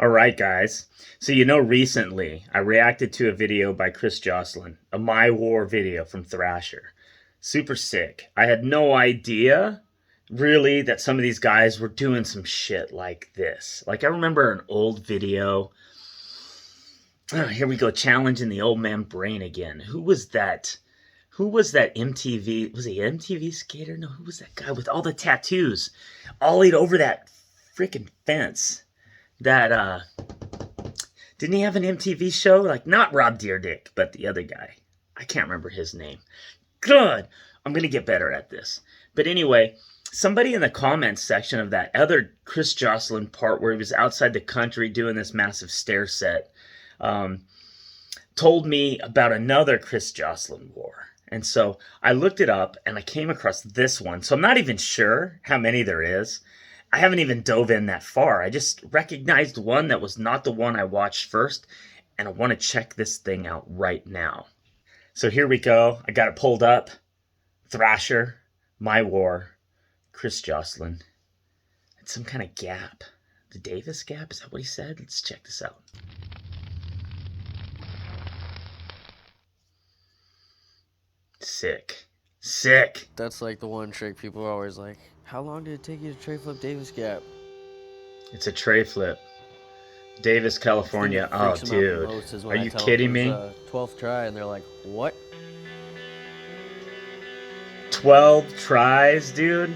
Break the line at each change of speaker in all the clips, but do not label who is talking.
All right, guys. So, recently I reacted to a video by Chris Joslin, a My War video from Thrasher. Super sick. I had no idea, really, that some of these guys were doing some shit like this. Like, I remember an old video. Oh, here we go, challenging the old man brain again. Who was that? Who was that MTV? Was he MTV skater? No, who was that guy with all the tattoos? Ollied over that freaking fence. That, didn't he have an MTV show? Like, not Rob Deerdick, but the other guy. I can't remember his name. Good. I'm going to get better at this. But anyway, somebody in the comments section of that other Chris Joslin part where he was outside the country doing this massive stair set, told me about another Chris Joslin war. And so I looked it up and I came across this one. So I'm not even sure how many there is. I haven't even dove in that far. I just recognized one that was not the one I watched first, and I want to check this thing out right now. So here we go. I got it pulled up. Thrasher, My War, Chris Joslin. It's some kind of gap. The Davis gap? Is that what he said? Let's check this out. Sick. Sick.
That's like the one trick people are always like, how long did it take you to tray flip Davis gap?
It's a tray flip. Davis, California. Oh, dude. Are you kidding me?
12th try, and they're like, what?
12 tries, dude?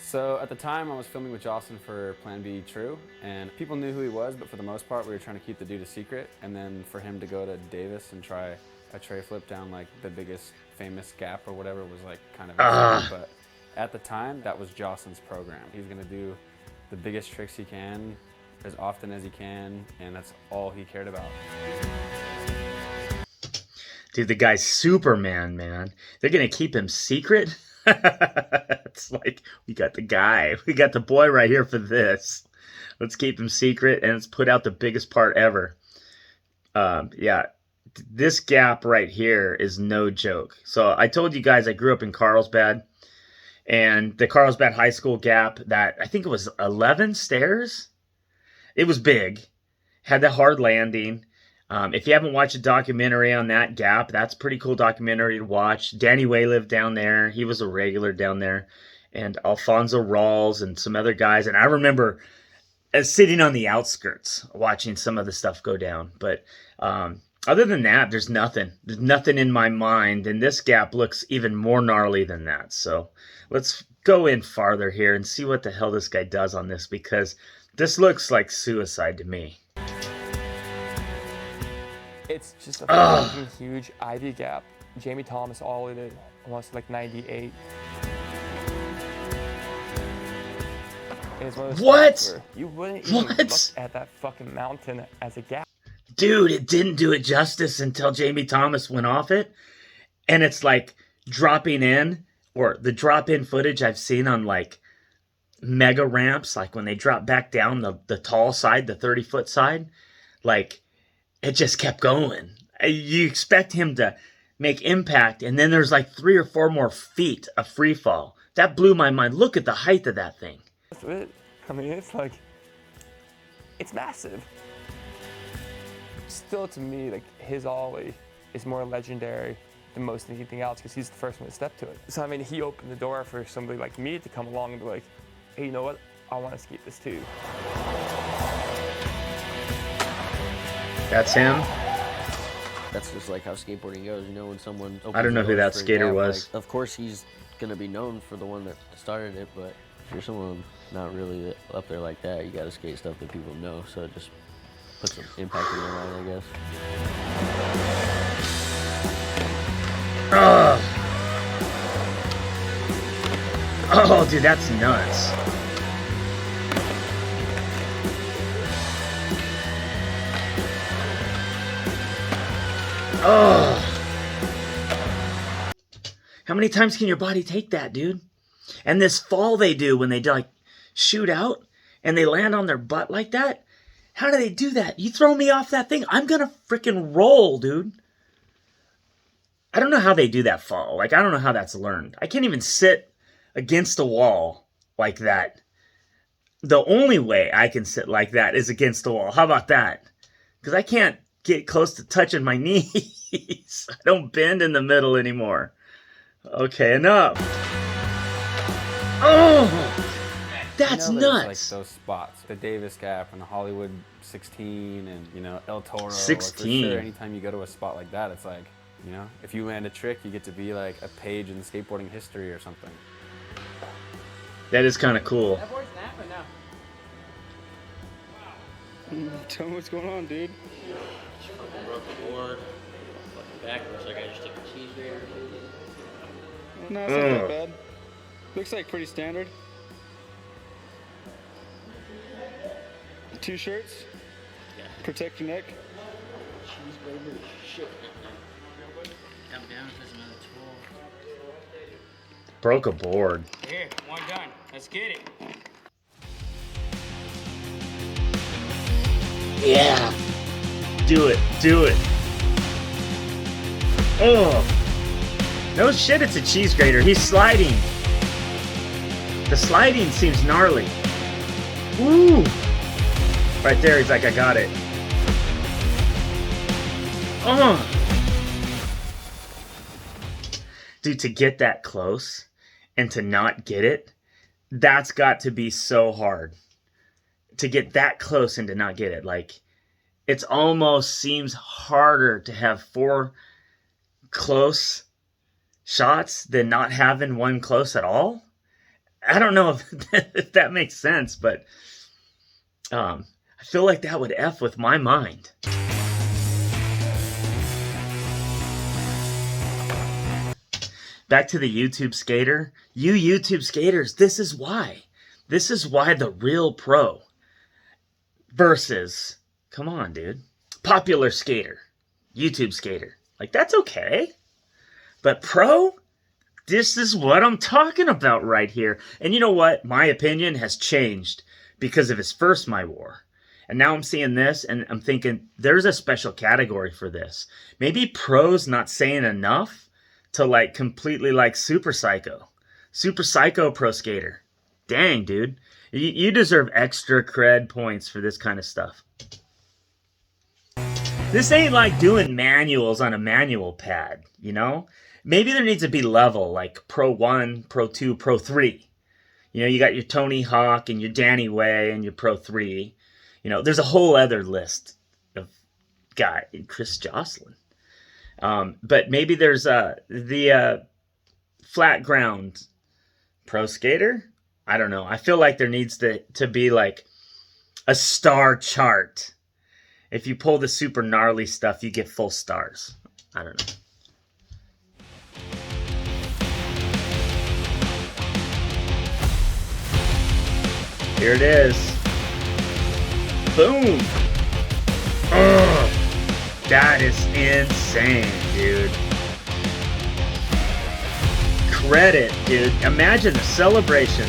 So at the time, I was filming with Joslin for Plan B True, and people knew who he was, but for the most part, we were trying to keep the dude a secret. And then for him to go to Davis and try a tray flip down like the biggest famous gap or whatever was like kind of insane. But at the time, that was Joslin's program. He's gonna do the biggest tricks he can, as often as he can, and that's all he cared about.
Dude, the guy's Superman, man. They're gonna keep him secret? It's like, we got the guy. We got the boy right here for this. Let's keep him secret, and let's put out the biggest part ever. Yeah, this gap right here is no joke. So I told you guys I grew up in Carlsbad, and the Carlsbad High School gap, that I think it was 11 stairs. It was big, had the hard landing. If you haven't watched a documentary on that gap, that's a pretty cool documentary to watch. Danny Way lived down there. He was a regular down there. And Alfonso Rawls and some other guys. And I remember sitting on the outskirts watching some of the stuff go down. But other than that, there's nothing. There's nothing in my mind. And this gap looks even more gnarly than that. So let's go in farther here and see what the hell this guy does on this, because this looks like suicide to me.
It's just a fucking huge ivy gap. Jamie Thomas ollied it almost like 98. It's one of those
What?
where you wouldn't even look at that fucking mountain as a gap.
Dude, it didn't do it justice until Jamie Thomas went off it. And it's like dropping in, or the drop-in footage I've seen on like mega ramps, like when they drop back down the tall side, the 30-foot side, like it just kept going. You expect him to make impact, and then there's like 3 or 4 more feet of free fall. That blew my mind. Look at the height of that thing.
That's it. I mean, it's like, it's massive. Still, to me, like his ollie is more legendary than most anything else because he's the first one to step to it. So I mean, he opened the door for somebody like me to come along and be like, hey, you know what? I want to skate this too.
That's him.
That's just like how skateboarding goes, you know, when someone opens
I don't know who that
for a
skater
gap,
was.
Like, of course he's gonna be known for the one that started it, but if you're someone not really up there like that, you gotta skate stuff that people know, so it just puts some impact in their mind, I guess.
Oh, dude, that's nuts. Oh. How many times can your body take that, dude? And this fall they do when they like shoot out and they land on their butt like that. How do they do that? You throw me off that thing, I'm gonna freaking roll, dude. I don't know how they do that fall. Like, I don't know how that's learned. I can't even sit against a wall like that. the only way I can sit like that is against the wall. How about that? Because I can't get close to touching my knees. I don't bend in the middle anymore. Okay, enough. Oh, that's
You know, there's,
nuts.
like those spots, the Davis Gap and the Hollywood 16 and, you know, El Toro.
16.
For sure, anytime you go to a spot like that, it's like, you know, if you land a trick, you get to be like a page in skateboarding history or something.
That is kind of cool.
That board's napping now.
Tell me what's going on, dude.
Fucking broke the board. Fucking backwards, like I just took a cheese grater.
No, it's not that bad. Looks like pretty standard. 2 shirts.
Yeah.
Protect your neck.
Cheese grater, shit. Come down if there's another 12.
Broke a board.
Here, one done. Let's get it.
Yeah. Do it. Do it. Oh. No shit, it's a cheese grater. He's sliding. The sliding seems gnarly. Ooh. Right there, he's like, I got it. Oh. Dude, to get that close and to not get it, that's got to be so hard. To get that close and to not get it. Like, it's almost seems harder to have 4 close shots than not having one close at all. I don't know if that makes sense, but I feel like that would F with my mind. Back to the YouTube skater. You YouTube skaters, this is why. This is why the real pro versus, come on, dude, popular skater, YouTube skater. Like, that's okay. But pro, this is what I'm talking about right here. And you know what? My opinion has changed because of his first My War. And now I'm seeing this and I'm thinking there's a special category for this. Maybe pro's not saying enough to like completely like Super Psycho pro skater. Dang, dude. You deserve extra cred points for this kind of stuff. This ain't like doing manuals on a manual pad, you know? Maybe there needs to be level, like Pro 1, Pro 2, Pro 3. You know, you got your Tony Hawk and your Danny Way and your Pro 3. You know, there's a whole other list of guy, Chris Joslin. But maybe there's the flat ground pro skater. I don't know. I feel like there needs to be like a star chart. If you pull the super gnarly stuff, you get full stars. I don't know. Here it is. Boom. Ugh. That is insane, dude. Credit, dude. Imagine the celebration.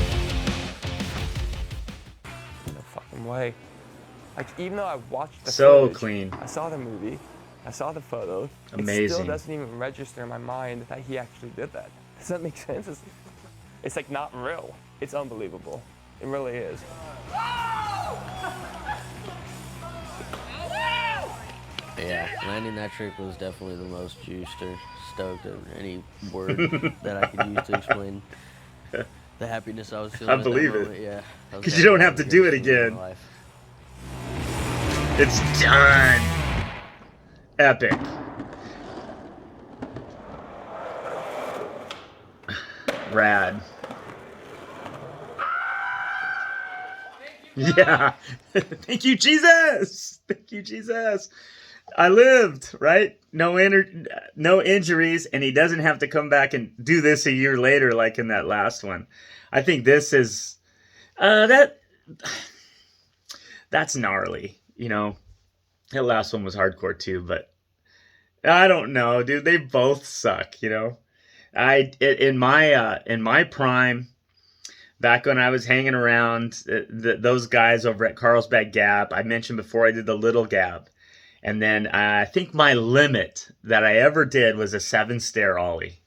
No fucking way. Like, even though I watched the
So
footage,
clean.
I saw the movie, I saw the photo. It
Amazing.
still doesn't even register in my mind that he actually did that. Does that make sense? It's like not real. It's unbelievable. It really is.
Yeah, landing that trick was definitely the most juiced or stoked of any word that I could use to explain the happiness I was feeling.
I believe it.
Yeah.
'Cause you don't have to do it again. It's done. Epic. Rad. Yeah. Thank you, Jesus. Thank you, Jesus. I lived, right? No injuries, and he doesn't have to come back and do this a year later like in that last one. I think this is that's gnarly, you know. That last one was hardcore too, but I don't know, dude. They both suck, you know. In my prime, back when I was hanging around those guys over at Carlsbad Gap, I mentioned before I did the Little Gap. And then I think my limit that I ever did was a 7-stair ollie.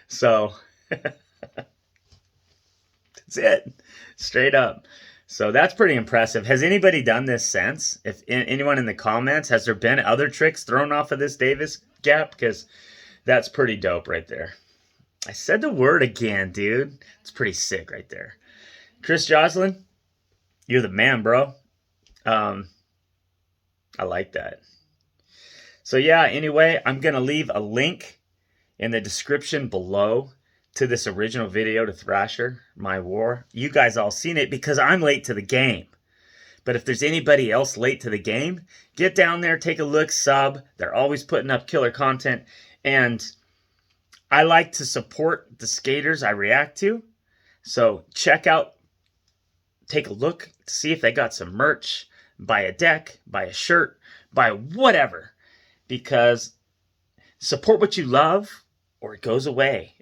So that's it. Straight up. So that's pretty impressive. Has anybody done this since? If anyone in the comments, has there been other tricks thrown off of this Davis gap? Because that's pretty dope right there. I said the word again, dude. It's pretty sick right there. Chris Joslin, you're the man, bro. I like that. So yeah, anyway, I'm going to leave a link in the description below to this original video to Thrasher, My War. You guys all seen it because I'm late to the game. But if there's anybody else late to the game, get down there, take a look, sub. They're always putting up killer content. And I like to support the skaters I react to. So check out, take a look to see if they got some merch. Buy a deck, buy a shirt, buy whatever. Because support what you love or it goes away.